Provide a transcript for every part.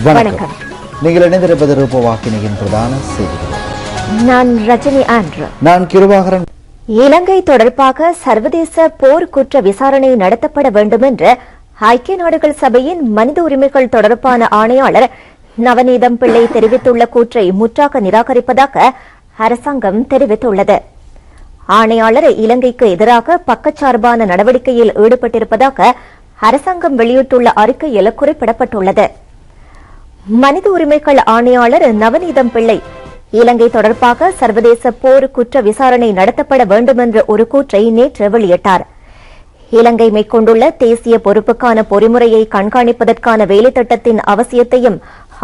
வணக்கம். நீங்கள் இணைந்திருப்பது ரூபவாகினியின் பிரதான செய்திகள். நான் ரஜினி ஆண்ட்ரூ. நான் கிருபாகரன். இலங்கை தொடர்பாக சர்வதேச போர் குற்ற விசாரணை நடத்தப்பட வேண்டும் என்று ஐக்கிய நாடுகள் சபையின் மனித உரிமைகள் தொடர்பான ஆணையாளர் நவநீதம் பிள்ளை தெரிவித்துள்ள கூற்றை முற்றாக நிராகரிப்பதாக அரசாங்கம் தெரிவித்துள்ளது. ஆணையாளர் இலங்கைக்கு எதிராக பக்கச்சார்பான நடவடிக்கையில் ஈடுபட்டிருப்பதாக அரசாங்கம் வெளியிட்டுள்ள அறிக்கையில் குறிப்பிடப்பட்டுள்ளது. மனித உரிமைகள் ஆணையாளர் நவநீதம் பிள்ளை இலங்கை தொடர்பாக சர்வதேச போர் குற்ற விசாரணை நடத்தப்பட வேண்டும் என்ற ஒரு கூற்றை நேற்று வெளியிட்டார். இலங்கை மேற்கொண்டுள்ள தேசிய பொறுப்புக்கான பொறிமுறையை கண்காணிப்பதற்கான வேலைத்திட்டத்தின் அவசியத்தையும்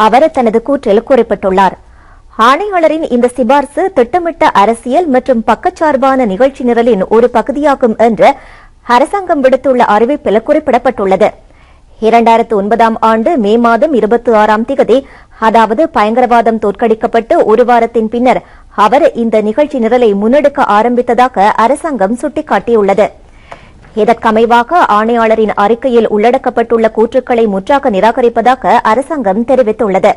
அவர் தனது கூற்றில் குறிப்பிட்டுள்ளார். ஆணையாளரின் இந்த சிபார்சு திட்டமிட்ட அரசியல் மற்றும் பக்கச்சார்பான நிகழ்ச்சி நிரலின் ஒரு பகுதியாகும் என்று அரசாங்கம் விடுத்துள்ள அறிவிப்பில் குறிப்பிடப்பட்டுள்ளது. 2009 ஆண்டு மே மாதம் 26 அதாவது பயங்கரவாதம் தோற்கடிக்கப்பட்டு ஒரு வாரத்தின் பின்னர் அவர் இந்த நிகழ்ச்சி நிரலை முன்னெடுக்க ஆரம்பித்ததாக அரசாங்கம் சுட்டிக்காட்டியுள்ளது. இதற்கமைவாக ஆணையாளரின் அறிக்கையில் உள்ளடக்கப்பட்டுள்ள கூற்றுக்களை முற்றாக நிராகரிப்பதாக அரசாங்கம் தெரிவித்துள்ளது.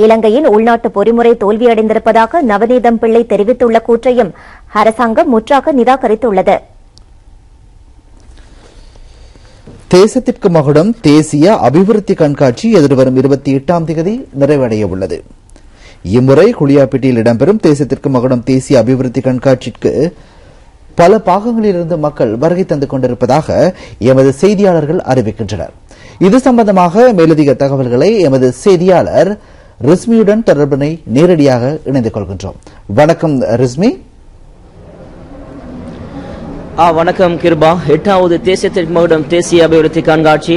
இலங்கையின் உள்நாட்டு பொறிமுறை தோல்வியடைந்திருப்பதாக நவநீதம் பிள்ளை தெரிவித்துள்ள கூற்றையும் அரசாங்கம் முற்றாக நிராகரித்துள்ளது. தேசத்திற்கு மகுடம் தேசிய அபிவிருத்தி கண்காட்சி எதிர்வரும் 28 நிறைவடைய உள்ளது. இம்முறை குளியாப்பிட்டியில் இடம்பெறும் தேசத்திற்கு மகுடம் தேசிய அபிவிருத்தி கண்காட்சிக்கு பல பாகங்களிலிருந்து மக்கள் வருகை தந்து கொண்டிருப்பதாக எமது செய்தியாளர்கள் அறிவிக்கின்றனர். இது சம்பந்தமாக மேலதிக தகவல்களை எமது செய்தியாளர் ரிஸ்மியுடன் தொடர்பினை நேரடியாக இணைந்து கொள்கின்றோம். வணக்கம் ரிஸ்மி. வணக்கம் கிருபா. 8வது தேசத்திற்கு மகுடம் தேசிய அபிவிருத்தி கண்காட்சி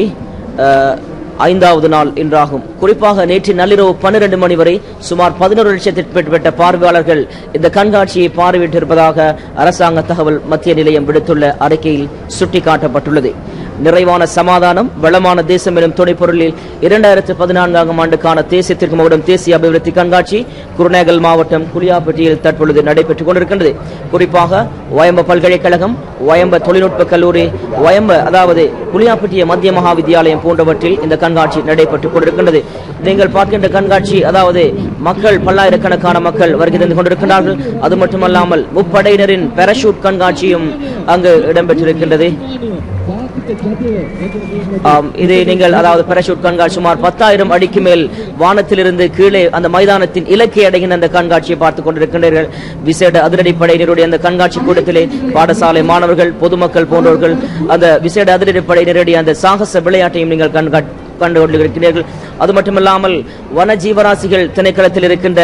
5வது நாள் இன்றாகும். குறிப்பாக நேற்று நள்ளிரவு 12 மணி வரை சுமார் 11 லட்சத்திற்கு மேற்பட்ட பார்வையாளர்கள் இந்த கண்காட்சியை பார்வையிட்டிருப்பதாக அரசாங்க தகவல் மத்திய நிலையம் விடுத்துள்ள அறிக்கையில் சுட்டிக்காட்டப்பட்டுள்ளது. நிறைவான சமாதானம் வளமான தேசம் எனும் துணைப்பொருளில் 2014 ஆண்டுக்கான தேசத்திற்கு மகுடம் தேசிய அபிவிருத்தி கண்காட்சி குருநேகல் மாவட்டம் குளியாப்பட்டியில் தற்பொழுது நடைபெற்றுக் கொண்டிருக்கின்றது. குறிப்பாக வயம்ப பல்கலைக்கழகம், வயம்ப தொழில்நுட்ப கல்லூரி, அதாவது குளியாப்பட்டிய மத்திய மகா வித்தியாலயம் போன்றவற்றில் இந்த கண்காட்சி நடைபெற்றுக் கொண்டிருக்கின்றது. நீங்கள் பார்க்கின்ற கண்காட்சி அதாவது மக்கள் பல்லாயிரக்கணக்கான மக்கள் வருகை தந்து கொண்டிருக்கிறார்கள். அது மட்டுமல்லாமல் முப்படையினரின் பாராசூட் கண்காட்சியும் அங்கு இடம்பெற்றிருக்கின்றது. இதை நீங்கள் அதாவது பாராசூட் கண்காட்சி சுமார் 10,000 அடிக்கு மேல் வானத்திலிருந்து கீழே அந்த மைதானத்தின் இலக்கை அடைகின்ற அந்த கண்காட்சியை பார்த்துக் கொண்டிருக்கின்றீர்கள். விசேட அதிரடிப்படையினருடைய அந்த கண்காட்சி கூட்டத்திலே பாடசாலை மாணவர்கள், பொதுமக்கள் போன்றவர்கள் அந்த விசேட அதிரடிப்படையினருடைய அந்த சாகச விளையாட்டையும் நீங்கள் கண்டு கொண்டிருக்கிறீர்கள். அது மட்டுமல்லாமல் வன ஜீவராசிகள் திணைக்களத்தில் இருக்கின்ற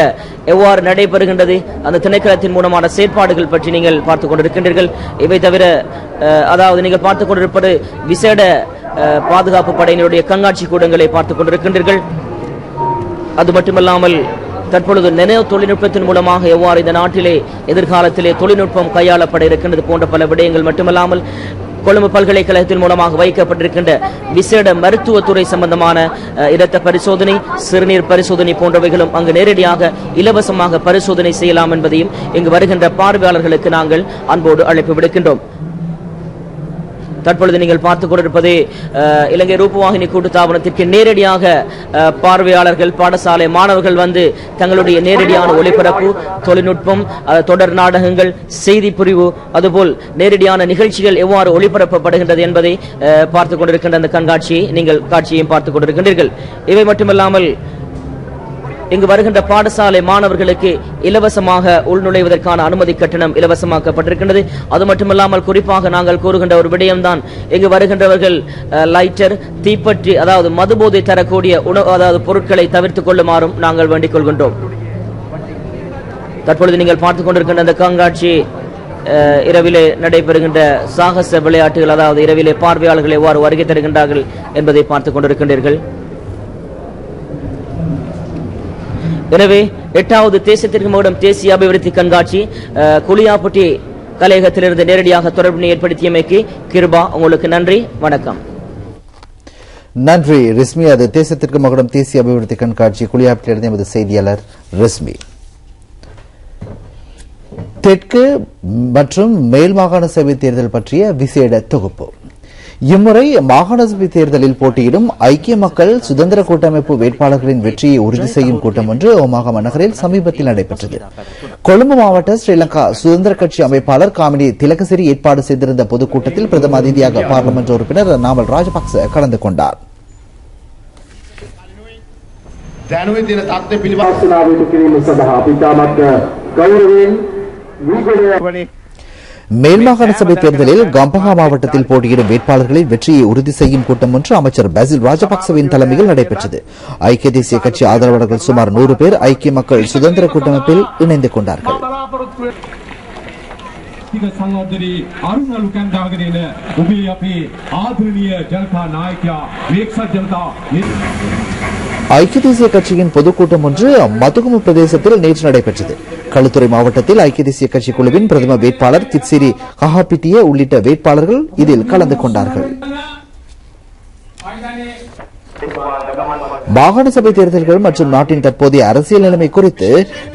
எவ்வாறு நடைபெறுகின்றது, அந்த திணைக்களத்தின் மூலமான செயற்பாடுகள் பற்றி நீங்கள் பார்த்துக் கொண்டிருக்கின்றீர்கள். இவை தவிர அதாவது நீங்கள் பார்த்துக் கொண்டிருப்பது விசேட பாதுகாப்பு படையினருடைய கண்காட்சி கூடங்களை பார்த்துக் கொண்டிருக்கின்றீர்கள். அது மட்டுமல்லாமல் தற்பொழுது நெனோ தொழில்நுட்பத்தின் மூலமாக எவ்வாறு இந்த நாட்டிலே எதிர்காலத்திலே தொழில்நுட்பம் கையாளப்பட இருக்கின்றது போன்ற பல விடயங்கள் மட்டுமல்லாமல் கொழும்பு பல்கலைக்கழகத்தின் மூலமாக வைக்கப்பட்டிருக்கின்ற விசேட மருத்துவத்துறை சம்பந்தமான இரத்த பரிசோதனை, சிறுநீர் பரிசோதனை போன்றவைகளும் அங்கு நேரடியாக இலவசமாக பரிசோதனை செய்யலாம் என்பதையும் இங்கு வருகின்ற பார்வையாளர்களுக்கு நாங்கள் அன்போடு அழைப்பு விடுக்கின்றோம். தற்பொழுது நீங்கள் பார்த்துக் கொண்டிருப்பது இலங்கை ரூபவாகினி கூட்டுத்தாபனத்திற்கு நேரடியாக பார்வையாளர்கள், பாடசாலை மாணவர்கள் வந்து தங்களுடைய நேரடியான ஒளிபரப்பு, தொழில்நுட்பம், தொடர் நாடகங்கள், செய்தி பிரிவு, அதுபோல் நேரடியான நிகழ்ச்சிகள் எவ்வாறு ஒளிபரப்பப்படுகின்றது என்பதை பார்த்துக் கொண்டிருக்கின்ற அந்த கண்காட்சியை நீங்கள் காட்சியையும் பார்த்துக் கொண்டிருக்கின்றீர்கள். இவை மட்டுமல்லாமல் இங்கு வருகின்ற பாடசாலை மாணவர்களுக்கு இலவசமாக உள்நுழைவதற்கான அனுமதி கட்டணம் இலவசமாக்கப்பட்டிருக்கின்றது. அது மட்டுமல்லாமல் குறிப்பாக நாங்கள் கூறுகின்ற ஒரு விடயம்தான், இங்கு வருகின்றவர்கள் லைட்டர், தீப்பற்றி அதாவது மதுபோதை தரக்கூடிய அதாவது பொருட்களை தவிர்த்துக் கொள்ளுமாறும் நாங்கள் வேண்டிக் கொள்கின்றோம். தற்பொழுது நீங்கள் பார்த்துக் கொண்டிருக்கின்ற அந்த கண்காட்சி இரவிலே நடைபெறுகின்ற சாகச விளையாட்டுகள், அதாவது இரவிலே பார்வையாளர்கள் எவ்வாறு வருகை தருகின்றார்கள் என்பதை பார்த்துக் கொண்டிருக்கின்றீர்கள். எனவே 8வது தேசத்திற்கு மகுடம் தேசிய அபிவிருத்தி கண்காட்சி குளியாப்பட்டி கலையகத்திலிருந்து நேரடியாக தொடர்பினை ஏற்படுத்தியமைக்கு கிருபா உங்களுக்கு நன்றி. வணக்கம். நன்றி ரிஸ்மி. அது தேசத்திற்கு மகுடம் தேசிய அபிவிருத்தி கண்காட்சி குளியாப்பட்டியிலிருந்து எமது செய்தியாளர் ரிஸ்மி. தெற்கு மற்றும் மேல் மாகாண சபை தேர்தல் பற்றிய விசேட தொகுப்பு. இம்முறை மாகாண சபை தேர்தலில் போட்டியிடும் ஐக்கிய மக்கள் சுதந்திர கூட்டமைப்பு வேட்பாளர்களின் வெற்றியை உறுதி செய்யும் கூட்டம் ஒன்று ஓமாகம நகரில் சமீபத்தில் நடைபெற்றது. கொழும்பு மாவட்ட ஸ்ரீலங்கா சுதந்திர கட்சி அமைப்பாளர் காமினி திலகசிறி ஏற்பாடு செய்திருந்த பொதுக்கூட்டத்தில் பிரதம அதிதியாக பார்லிமெண்ட் உறுப்பினர் நாமல் ராஜபக்ச கலந்து கொண்டார். மேல்மாகாண சபை தேர்தலில் கம்பஹா மாவட்டத்தில் போட்டியிடும் வேட்பாளர்களின் வெற்றியை உறுதி செய்யும் கூட்டம் ஒன்று அமைச்சர் பாசில் ராஜபக்சவின் தலைமையில் நடைபெற்றது. ஐக்கிய தேசிய கட்சி ஆதரவாளர்கள் சுமார் 100 பேர் ஐக்கிய மக்கள் சுதந்திர கூட்டமைப்பில் இணைந்து கொண்டார்கள். ஐக்கிய தேசிய கட்சியின் பொதுக்கூட்டம் ஒன்று மதுகுமு பிரதேசத்தில் நேற்று நடைபெற்றது. களுத்துறை மாவட்டத்தில் ஐக்கிய தேசிய கட்சி குழுவின் பிரதம வேட்பாளர் திட்சிரி கஹாபிட்டிய உள்ளிட்ட வேட்பாளர்கள் இதில் கலந்து கொண்டார்கள். மாகாண சபை தேர்தல்கள் மற்றும் நாட்டின் தற்போதைய அரசியல் நிலைமை குறித்து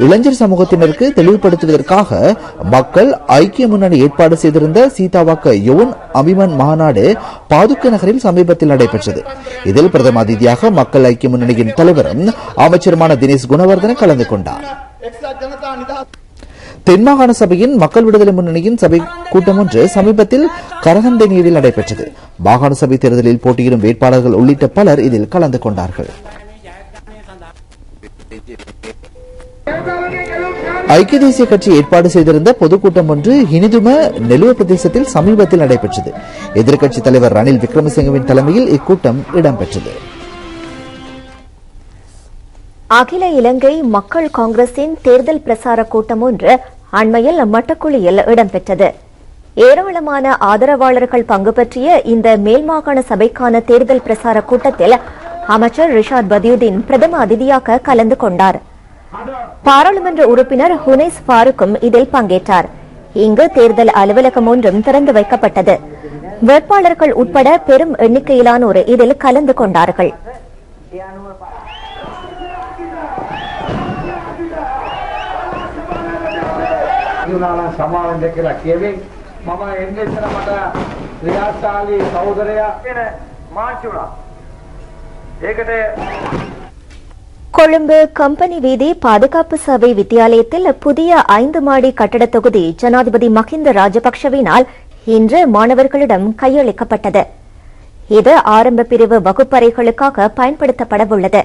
இளைஞர் சமூகத்தினருக்கு தெளிவுபடுத்துவதற்காக மக்கள் ஐக்கிய முன்னணி ஏற்பாடு செய்திருந்த சீதாவாக்க யோன் அபிமன் மாநாடு பாதுக்க நகரில் சமீபத்தில் நடைபெற்றது. இதில் பிரதம அதிதியாக மக்கள் ஐக்கிய முன்னணியின் தலைவரும் அமைச்சருமான தினேஷ் குணவர்தன கலந்து கொண்டார். தென்மாகாண சபையின் மக்கள் விடுதலை முன்னணியின் சபை கூட்டம் ஒன்று சமீபத்தில் கரகண்டனீரில் நடைபெற்றது. மாகாண சபை தேர்தலில் போட்டியிடும் வேட்பாளர்கள் உள்ளிட்ட பலர் இதில் கலந்து கொண்டார்கள். ஐக்கிய தேசிய கட்சி ஏற்பாடு செய்திருந்த பொதுக்கூட்டம் ஒன்று ஹினிதும நெலுவ பிரதேசத்தில் சமீபத்தில் நடைபெற்றது. எதிர்க்கட்சித் தலைவர் ரணில் விக்ரமசிங்கவின் தலைமையில் இக்கூட்டம் இடம்பெற்றது. அகில இலங்கை மக்கள் காங்கிரசின் தேர்தல் பிரசார கூட்டம் ஒன்று அண்மையில் மட்டக்குழியில் இடம்பெற்றது. ஏராளமான ஆதரவாளர்கள் பங்கு பற்றிய இந்த மேல்மாகாண சபைக்கான தேர்தல் பிரசார கூட்டத்தில் அமைச்சர் ரிஷாட் பதியுதீன் பிரதம அதிதியாக கலந்து கொண்டார். பாராளுமன்ற உறுப்பினர் ஹுனைஸ் பாருக்கும் இதில் பங்கேற்றார். இங்கு தேர்தல் அலுவலகம் ஒன்றும் திறந்து வைக்கப்பட்டது. வேட்பாளர்கள் உட்பட பெரும் எண்ணிக்கையிலானோர் இதில் கலந்து கொண்டார்கள். கொழும்பு கம்பெனி வீதி பாதுகாப்பு சபை வித்தியாலயத்தில் புதிய 5 மாடி கட்டட தொகுதி ஜனாதிபதி மஹிந்த ராஜபக்சவினால் இன்று மாணவர்களிடம் கையளிக்கப்பட்டது. இது ஆரம்ப பிரிவு வகுப்பறைகளுக்காக பயன்படுத்தப்படவுள்ளது.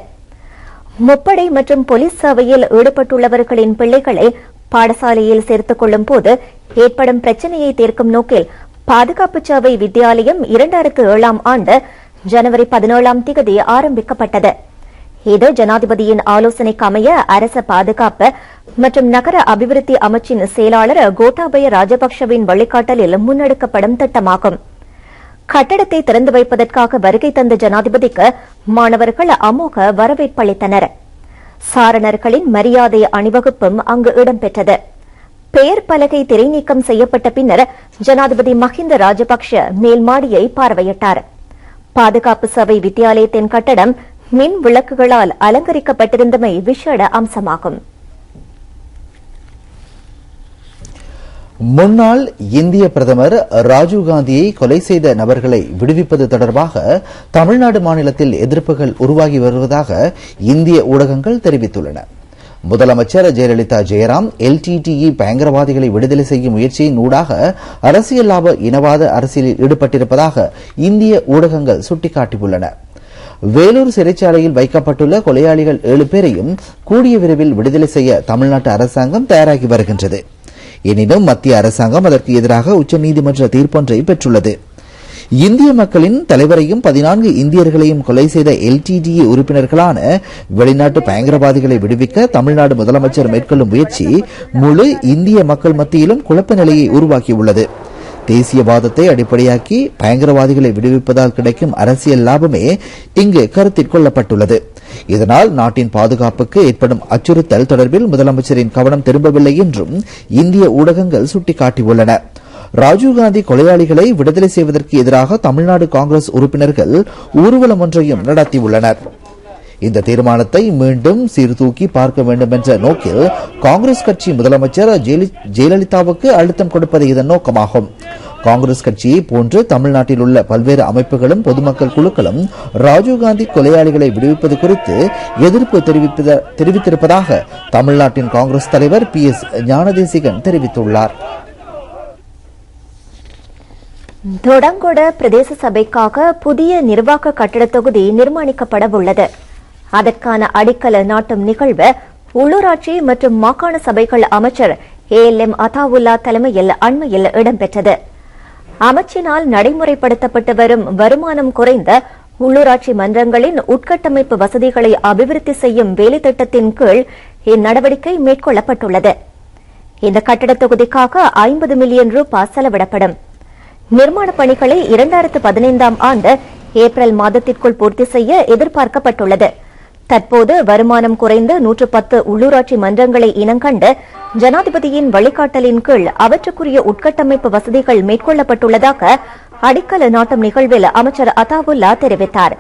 முப்படை மற்றும் போலீஸ் சேவையில் ஈடுபட்டுள்ளவர்களின் பிள்ளைகளை பாடசாலையில் சேர்த்துக் கொள்ளும் போது ஏற்படும் பிரச்சினையை தீர்க்கும் நோக்கில் பாதுகாப்பு சேவை வித்தியாலயம் 2007ஆம் ஆண்டு ஜனவரி 17ஆம் தேதி ஆரம்பிக்கப்பட்டது. இது ஜனாதிபதியின் ஆலோசனைக்கு அமைய அரச பாதுகாப்பு மற்றும் நகர அபிவிருத்தி அமைச்சின் செயலாளர் கோட்டாபய ராஜபக்சவின் வழிகாட்டலில் முன்னெடுக்கப்படும் திட்டமாகும். கட்டடத்தை திறந்து வைப்பதற்காக வருகை தந்த ஜனாதிபதிக்கு மாணவர்கள் அமோக வரவேற்பளித்தனர். சாரணர்களின் மரியாதை அணிவகுப்பும் அங்கு இடம்பெற்றது. பெயர் பலகை திரைநீக்கம் செய்யப்பட்ட பின்னர் ஜனாதிபதி மஹிந்த ராஜபக்ஷ மேல் மாடியை பார்வையிட்டார். பாதுகாப்பு சபை வித்தியாலயத்தின் கட்டடம் மின் விளக்குகளால் அலங்கரிக்கப்பட்டிருந்தமை விசேட அம்சமாகும். முன்னாள் இந்திய பிரதமர் ராஜீவ்காந்தியை கொலை செய்த நபர்களை விடுவிப்பது தொடர்பாக தமிழ்நாடு மாநிலத்தில் எதிர்ப்புகள் உருவாகி வருவதாக இந்திய ஊடகங்கள் தெரிவித்துள்ளன. முதலமைச்சர் ஜெயலலிதா ஜெயராம் LTTE பயங்கரவாதிகளை விடுதலை செய்யும் முயற்சியின் ஊடாக அரசியல் லாப இனவாத அரசியலில் ஈடுபட்டிருப்பதாக இந்திய ஊடகங்கள் சுட்டிக்காட்டியுள்ளன. வேலூர் சிறைச்சாலையில் வைக்கப்பட்டுள்ள கொலையாளிகள் 7 பேரையும் கூடிய விரைவில் விடுதலை செய்ய தமிழ்நாட்டு அரசாங்கம் தயாராகி வருகின்றது. எனினும் மத்திய அரசாங்கம் அதற்கு எதிராக உச்சநீதிமன்ற தீர்ப்பொன்றை பெற்றுள்ளது. இந்திய மக்களின் தலைவரையும் 14 இந்தியர்களையும் கொலை செய்த LTTE உறுப்பினர்களான வெளிநாட்டு பயங்கரவாதிகளை விடுவிக்க தமிழ்நாடு முதலமைச்சர் மேற்கொள்ளும் முயற்சி முழு இந்திய மக்கள் மத்தியிலும் குழப்ப நிலையை உருவாக்கியுள்ளது. தேசியவாதத்தை அடிப்படையாக்கி பயங்கரவாதிகளை விடுவிப்பதால் கிடைக்கும் அரசியல் லாபமே இங்கு கருத்தில் கொள்ளப்பட்டுள்ளது. இதனால் நாட்டின் பாதுகாப்புக்கு ஏற்படும் அச்சுறுத்தல் தொடர்பில் முதலமைச்சரின் கவனம் திரும்பவில்லை என்றும் இந்திய ஊடகங்கள் சுட்டிக்காட்டியுள்ளன. ராஜீவ்காந்தி கொலையாளிகளை விடுதலை செய்வதற்கு எதிராக தமிழ்நாடு காங்கிரஸ் உறுப்பினர்கள் ஊர்வலம் ஒன்றையும் நடத்தியுள்ளனர். இந்த தீர்மானத்தை மீண்டும் சீர்தூக்கி பார்க்க வேண்டும் என்ற நோக்கில் காங்கிரஸ் கட்சி முதலமைச்சர் ஜெயலலிதாவுக்கு அழுத்தம் கொடுப்பது இதன் நோக்கமாகும். காங்கிரஸ் கட்சியை போன்று தமிழ்நாட்டில் உள்ள பல்வேறு அமைப்புகளும் பொதுமக்கள் குழுக்களும் ராஜீவ்காந்தி கொலையாளிகளை விடுவிப்பது குறித்து எதிர்ப்பு தெரிவித்திருப்பதாக தமிழ்நாட்டின் காங்கிரஸ் தலைவர் PS ஞானதேசிகன் தெரிவித்துள்ளார். தொடங்கொட பிரதேச சபைக்காக புதிய நிர்வாக கட்டட தொகுதி நிர்மாணிக்கப்பட உள்ளது. அதற்கான அடிக்கல நாட்டும் நிகழ்வு உள்ளூராட்சி மற்றும் மாகாண சபைகள் அமைச்சர் ALM அதாவுல்லா தலைமையில் அண்மையில் இடம்பெற்றது. அமைச்சினால் நடைமுறைப்படுத்தப்பட்டு வரும் வருமானம் குறைந்த உள்ளூராட்சி மன்றங்களின் உட்கட்டமைப்பு வசதிகளை அபிவிருத்தி செய்யும் வேலை திட்டத்தின் கீழ் இந்நடவடிக்கை மேற்கொள்ளப்பட்டுள்ளது. இந்த கட்டட தொகுதிக்காக 50 மில்லியன் ரூபாய் செலவிடப்படும். நிர்மாண பணிகளை 2015ஆம் ஆண்டு ஏப்ரல் மாதத்திற்குள் பூர்த்தி செய்ய எதிர்பார்க்கப்பட்டுள்ளது. தற்போது வருமானம் குறைந்த 110 உள்ளூராட்சி மன்றங்களை இனங்கண்டு ஜனாதிபதியின் வழிகாட்டலின் கீழ் அவற்றுக்குரிய உட்கட்டமைப்பு வசதிகள் மேற்கொள்ளப்பட்டுள்ளதாக அடிக்கல நாட்டும் நிகழ்வில் அமைச்சர் அதாவுல்லா தெரிவித்தார்.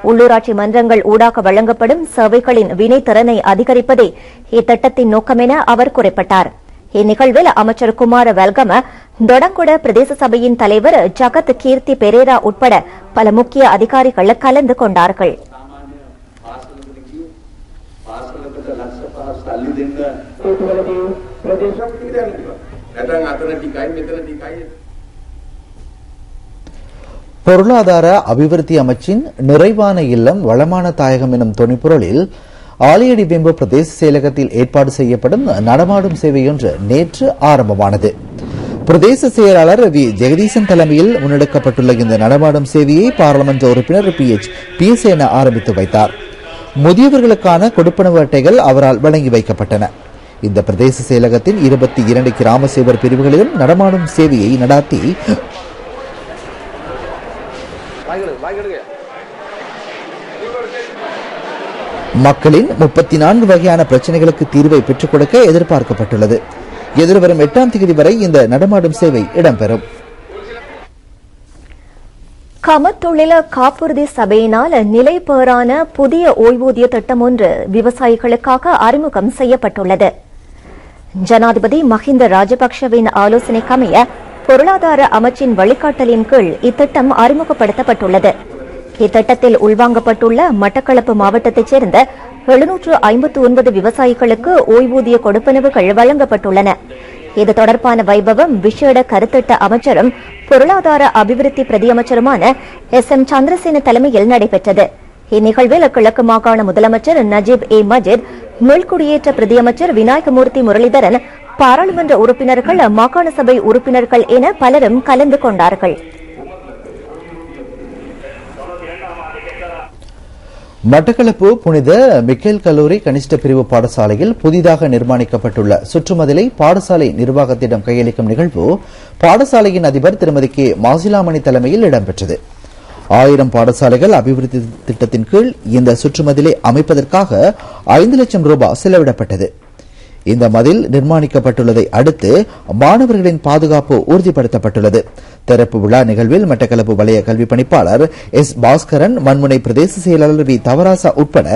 உள்ளூராட்சி மன்றங்கள் ஊடாக வழங்கப்படும் சேவைகளின் வினைத்திறனை அதிகரிப்பதே இத்திட்டத்தின் நோக்கம் என அவர் குறிப்பிட்டார். இந்நிகழ்வில் அமைச்சர் குமார வெல்கம, தொடங்கொட பிரதேச சபையின் தலைவர் ஜகத் கீர்த்தி பெரேரா உட்பட பல முக்கிய அதிகாரிகள் கலந்து கொண்டார்கள். பொருளாதார அபிவிருத்தி அமைச்சின் நிறைவான இல்லம் வளமான தாயகம் எனும் துணைப்பொருளில் ஆலியடி வெம்பு பிரதேச செயலகத்தில் ஏற்பாடு செய்யப்படும் நடமாடும் சேவை ஒன்று நேற்று ஆரம்பமானது. பிரதேச செயலாளர் வி ஜெகதீசன் தலைமையில் முன்னெடுக்கப்பட்டுள்ள இந்த நடமாடும் சேவையை பாராளுமன்ற உறுப்பினர் PH பியசேன ஆரம்பித்து வைத்தார். முதியவர்களுக்கான கொடுப்பனவு அட்டைகள் அவரால் வழங்கி வைக்கப்பட்டன. இந்த பிரதேச செயலகத்தின் 22 கிராம சேவர் பிரிவுகளிலும் நடமாடும் சேவையை நடாத்தி மக்களின் 34 வகையான பிரச்சனைகளுக்கு தீர்வை பெற்றுக் கொடுக்க எதிர்பார்க்கப்பட்டுள்ளது. எதிர்வரும் 8ஆம் தேதி வரை இந்த நடமாடும் சேவை இடம்பெறும். கமத்தொழில காப்புறுதி சபையினால் நிலைபெறான புதிய ஓய்வூதிய திட்டம் ஒன்று விவசாயிகளுக்காக அறிமுகம் செய்யப்பட்டுள்ளது. ஜனாதிபதி மஹிந்த ராஜபக்சவின் ஆலோசனைக்கமைய பொருளாதார அமைச்சின் வழிகாட்டலின் கீழ் இத்திட்டம் அறிமுகப்படுத்தப்பட்டுள்ளது. இத்திட்டத்தில் உள்வாங்கப்பட்டுள்ள மட்டக்களப்பு மாவட்டத்தைச் சேர்ந்த 759 விவசாயிகளுக்கு ஓய்வூதிய கொடுப்பனவுகள் வழங்கப்பட்டுள்ளன. இது தொடர்பான வைபவம் விசேட கருத்திட்ட அமைச்சரும் பொருளாதார அபிவிருத்தி பிரதியமைச்சருமான SM சந்திரசேன தலைமையில் நடைபெற்றது. இந்நிகழ்வில் கிழக்கு மாகாண முதலமைச்சர் நஜீப் மஜித், மீள்குடியேற்ற பிரதியமைச்சர் விநாயகமூர்த்தி முரளிதரன், பாராளுமன்ற உறுப்பினர்கள், மாகாண சபை உறுப்பினர்கள் என பலரும் கலந்து கொண்டார்கள். மட்டக்களப்பு புனித மிக்கேல் கல்லூரி கனிஷ்ட பிரிவு பாடசாலையில் புதிதாக நிர்மாணிக்கப்பட்டுள்ள சுற்றுமதிலை பாடசாலை நிர்வாகத்திடம் கையளிக்கும் நிகழ்வு பாடசாலையின் அதிபர் திருமதி K மாசிலாமணி தலைமையில் இடம்பெற்றது. 1000 பாடசாலைகள் அபிவிருத்தி திட்டத்தின் கீழ் இந்த சுற்றுமதிலை அமைப்பதற்காக 5 லட்சம் ரூபாய் செலவிடப்பட்டது. இந்த மதில் நிர்மாணிக்கப்பட்டுள்ளதை அடுத்து மாணவர்களின் பாதுகாப்பு உறுதிப்படுத்தப்பட்டுள்ளது. திறப்பு விழா நிகழ்வில் மட்டக்களப்பு வலய கல்வி பணிப்பாளர் S பாஸ்கரன், மண்முனை பிரதேச செயலாளர் V தவராசா உட்பட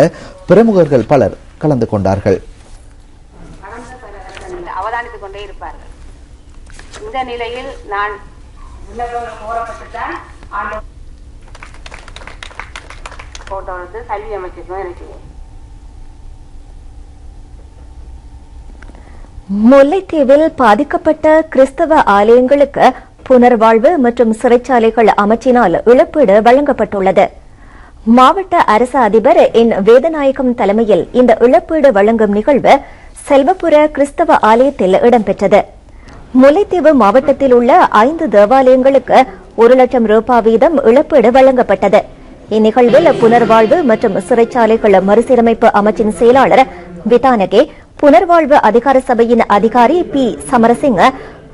பிரமுகர்கள் பலர் கலந்து கொண்டார்கள். அவதானித்துக் கொண்டே இருப்பார்கள். இந்த நிலையில் நான் போட்டோ எடுத்து கல்வி அமைச்சிருக்கோம். எனக்கு முல்லைத்தீவில் பாதிக்கப்பட்ட கிறிஸ்தவ ஆலயங்களுக்கு புனர்வாழ்வு மற்றும் சிறைச்சாலைகள் அமைச்சினால் இழப்பீடு வழங்கப்பட்டுள்ளது. மாவட்ட அரசு அதிபர் N வேதநாயகம் தலைமையில் இந்த இழப்பீடு வழங்கும் நிகழ்வு செல்வபுர கிறிஸ்தவ ஆலயத்தில் இடம்பெற்றது. முல்லைத்தீவு மாவட்டத்தில் உள்ள 5 தேவாலயங்களுக்கு 1 லட்சம் ரூபாய் வீதம் இழப்பீடு வழங்கப்பட்டது. இந்நிகழ்வில் புனர்வாழ்வு மற்றும் சிறைச்சாலைகள் மறுசீரமைப்பு அமைச்சின் செயலாளர் விதானகே, புனர்வாழ்வு அதிகார சபையின் அதிகாரி P சமரசிங்க,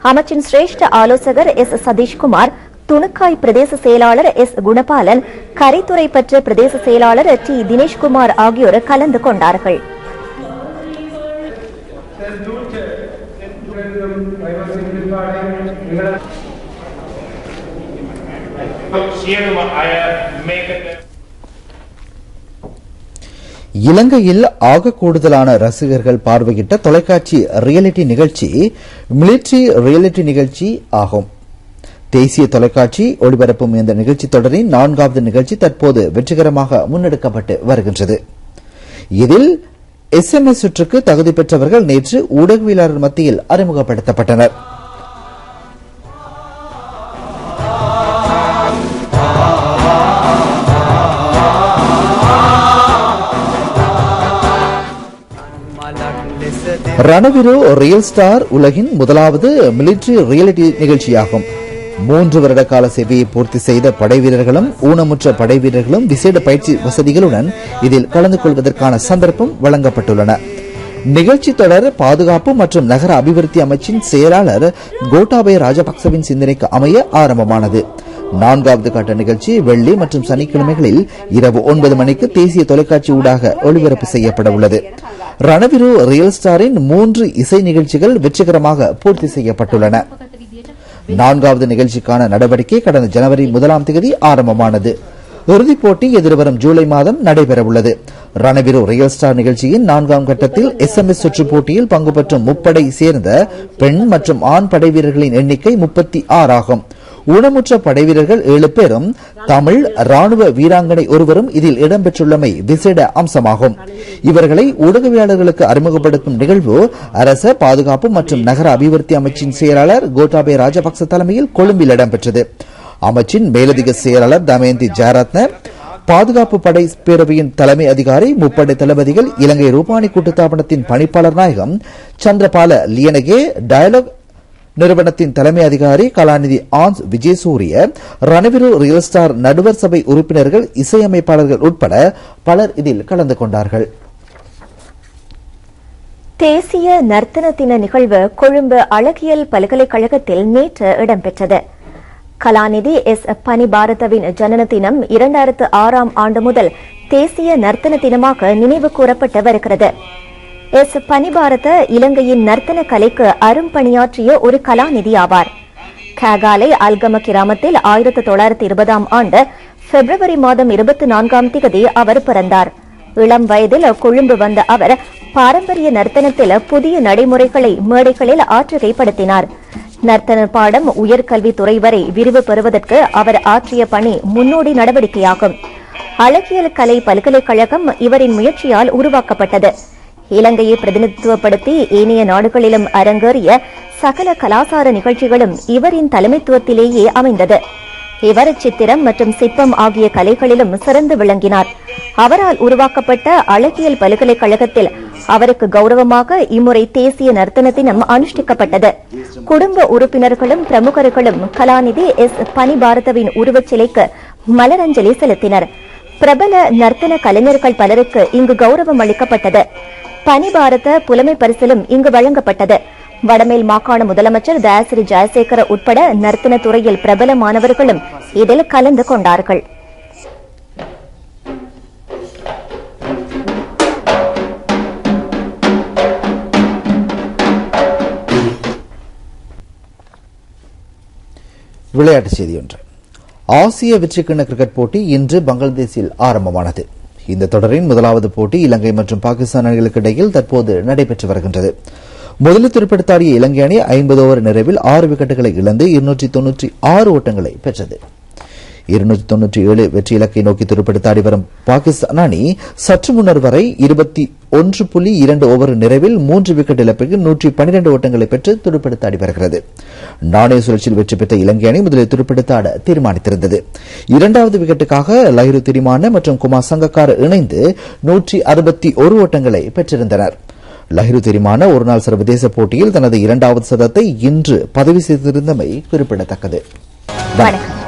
அமைச்சின் சிரேஷ்ட ஆலோசகர் S சதீஷ்குமார், துணுக்காய் பிரதேச செயலாளர் S குணபாலன், கரைத்துறை பெற்ற பிரதேச செயலாளர் T தினேஷ்குமார் ஆகியோர் கலந்து கொண்டார்கள். இலங்கையில் ஆக கூடுதலான ரசிகர்கள் பார்வையிட்ட தொலைக்காட்சி ரியாலிட்டி நிகழ்ச்சி மிலிட்டரி ரியாலிட்டி நிகழ்ச்சி ஆகும். தேசிய தொலைக்காட்சி ஒளிபரப்பும் இந்த நிகழ்ச்சி தொடரின் 4வது நிகழ்ச்சி தற்போது வெற்றிகரமாக முன்னெடுக்கப்பட்டு வருகின்றது. இதில் SMS சுற்றுக்கு தகுதி பெற்றவர்கள் நேற்று ஊடகவியலாளர் மத்தியில் அறிமுகப்படுத்தப்பட்டனர். ரணவிரு ரியல் ஸ்டார் உலகின் முதலாவது மிலிட்டரி ரியாலிட்டி நிகழ்ச்சியாகும். 3 வருட கால சேவையை பூர்த்தி செய்த படைவீரர்களும் ஊனமுற்ற படைவீரர்களும் விசேட பயிற்சி வசதிகளுடன் இதில் கலந்து கொள்வதற்கான சந்தர்ப்பம் வழங்கப்பட்டுள்ளன. நிகழ்ச்சி தொடர் பாதுகாப்பு மற்றும் நகர அபிவிருத்தி அமைச்சின் செயலாளர் கோட்டாபய ராஜபக்சவின் சிந்தனைக்கு அமைய ஆரம்பமானது. 4வது கட்ட நிகழ்ச்சி வெள்ளி மற்றும் சனிக்கிழமைகளில் இரவு 9 மணிக்கு தேசிய தொலைக்காட்சி ஊடாக ஒளிபரப்பு செய்யப்பட உள்ளது. ரணவிரு ரியல் ஸ்டாரின் 3 இசை நிகழ்ச்சிகள் வெற்றிகரமாக பூர்த்தி செய்யப்பட்டுள்ளன. 4வது நிகழ்ச்சிக்கான நடவடிக்கை கடந்த ஜனவரி 1ஆம் தேதி ஆரம்பமானது. இறுதிப் போட்டி எதிர்வரும் ஜூலை மாதம் நடைபெறவுள்ளது. ரணவிரு ரியல் ஸ்டார் நிகழ்ச்சியின் 4ஆம் கட்டத்தில் SMS சுற்று போட்டியில் பங்கு பெற்றும் முப்படை சேர்ந்த பெண் மற்றும் ஆண் படைவீரர்களின் எண்ணிக்கை 36 ஆகும். ஊனமுற்ற படைவீரர்கள் 7 பேரும் தமிழ் ராணுவ வீராங்கனை ஒருவரும் இதில் இடம்பெற்றுள்ளமை விசேட அம்சமாகும். இவர்களை ஊடகவியலாளர்களுக்கு அறிமுகப்படுத்தும் நிகழ்வு அரச பாதுகாப்பு மற்றும் நகர அபிவிருத்தி அமைச்சின் செயலாளர் கோட்டாபய ராஜபக்ச தலைமையில் கொழும்பில் இடம்பெற்றது. அமைச்சின் மேலதிக செயலாளர் தமயந்தி ஜெயரத்ன, பாதுகாப்பு படை பேரவையின் தலைமை அதிகாரி, முப்படை தளபதிகள், இலங்கை ரூபானி கூட்டுத்தாபனத்தின் பணிப்பாளர் நாயகம் சந்திரபால லியனகே, டயலாக் நிறுவனத்தின் தலைமை அதிகாரி கலாநிதி ஆன்ஸ் விஜயசூரிய, ரணவிரு ரியல் ஸ்டார் நடுவர் சபை உறுப்பினர்கள், இசையமைப்பாளர்கள் உட்பட பலர் இதில் கலந்து கொண்டார்கள். தேசிய நர்த்தன தின நிகழ்வு கொழும்பு அழகியல் பல்கலைக்கழகத்தில் நேற்று இடம்பெற்றது. கலாநிதி எஸ் பனிபாரதவின் ஜனன தினம் 2006ஆம் ஆண்டு முதல் தேசிய நர்த்தன தினமாக நினைவு கூறப்பட்டு வருகிறது. எஸ் பனிபாரத இலங்கையின் நர்த்தன கலைக்கு அரும்பணியாற்றிய ஒரு கலாநிதி ஆவார். காகாலை அல்கம கிராமத்தில் 1920ஆம் ஆண்டு பிப்ரவரி மாதம் 24ஆம் தேதி அவர் பிறந்தார். இளம் வயதில் கொழும்பு வந்த அவர் பாரம்பரிய நர்த்தனத்தில் புதிய நடைமுறைகளை மேடைகளில் ஆற்றுகைப்படுத்தினார். நர்த்தன பாடம் உயர்கல்வித்துறை வரை விரிவு பெறுவதற்கு அவர் ஆற்றிய பணி முன்னோடி நடவடிக்கையாகும். அழகியல் கலை பல்கலைக்கழகம் இவரின் முயற்சியால் உருவாக்கப்பட்டது. இலங்கையை பிரதிநிதித்துவப்படுத்தி ஏனைய நாடுகளிலும் அரங்கேறிய சகல கலாசார நிகழ்ச்சிகளும் இவரின் தலைமைத்துவத்திலேயே அமைந்தது. இவர் சித்திரம் மற்றும் சிற்பம் ஆகிய கலைகளிலும் சிறந்து விளங்கினார். அவரால் உருவாக்கப்பட்ட அழகியல் பல்கலைக்கழகத்தில் அவருக்கு கௌரவமாக இம்முறை தேசிய நர்த்தன தினம் அனுஷ்டிக்கப்பட்டது. குடும்ப உறுப்பினர்களும் பிரமுகர்களும் கலாநிதி எஸ் பனிபாரதவின் உருவச்சிலைக்கு மலரஞ்சலி செலுத்தினர். பிரபல நர்த்தன கலைஞர்கள் பலருக்கு இங்கு கௌரவம் அளிக்கப்பட்டது. பனிபாரத புலமை பரிசிலும் இங்கு வழங்கப்பட்டது. வடமேல் மாகாண முதலமைச்சர் தயாசிரி ஜெயசேகர உட்பட நர்த்தன துறையில் பிரபலமானவர்களும் இதில் கலந்து கொண்டார்கள். விளையாட்டுச் செய்தி ஒன்று. ஆசிய வெற்றிக்கிண்ண கிரிக்கெட் போட்டி இன்று பங்களாதேஷில் ஆரம்பமானது. இந்த தொடரின் முதலாவது போட்டி இலங்கை மற்றும் பாகிஸ்தான் அணிகளுக்கு இடையில் தற்போது நடைபெற்று வருகின்றது. முதலில் துடுப்படுத்தாடிய இலங்கை அணி 50 ஓவர் நிறைவில் 6 விக்கெட்டுகளை இழந்து 296 ஓட்டங்களை பெற்றது. 297 வெற்றி இலக்கை நோக்கி துடுப்படுத்தாடி வரும் பாகிஸ்தான் அணி சற்று முன்னர் வரை 21.2 ஓவர் நிறைவில் 3 விக்கெட் இழப்பிற்கு 112 ஓட்டங்களை பெற்று துடுப்படுத்தாடி வருகிறது. நாணய சுழற்சியில் வெற்றி பெற்ற இலங்கை அணி முதலில் துடுப்படுத்தாட தீர்மானித்திருந்தது. 2வது விக்கெட்டுக்காக லஹிரு திரிமான மற்றும் குமார் சங்கக்கார இணைந்து 161 ஓட்டங்களை பெற்றிருந்தனர். லஹிரு திரிமான ஒருநாள் சர்வதேச போட்டியில் தனது 2வது சதத்தை இன்று பதிவு செய்திருந்தமை குறிப்பிடத்தக்கது. வணக்கம்.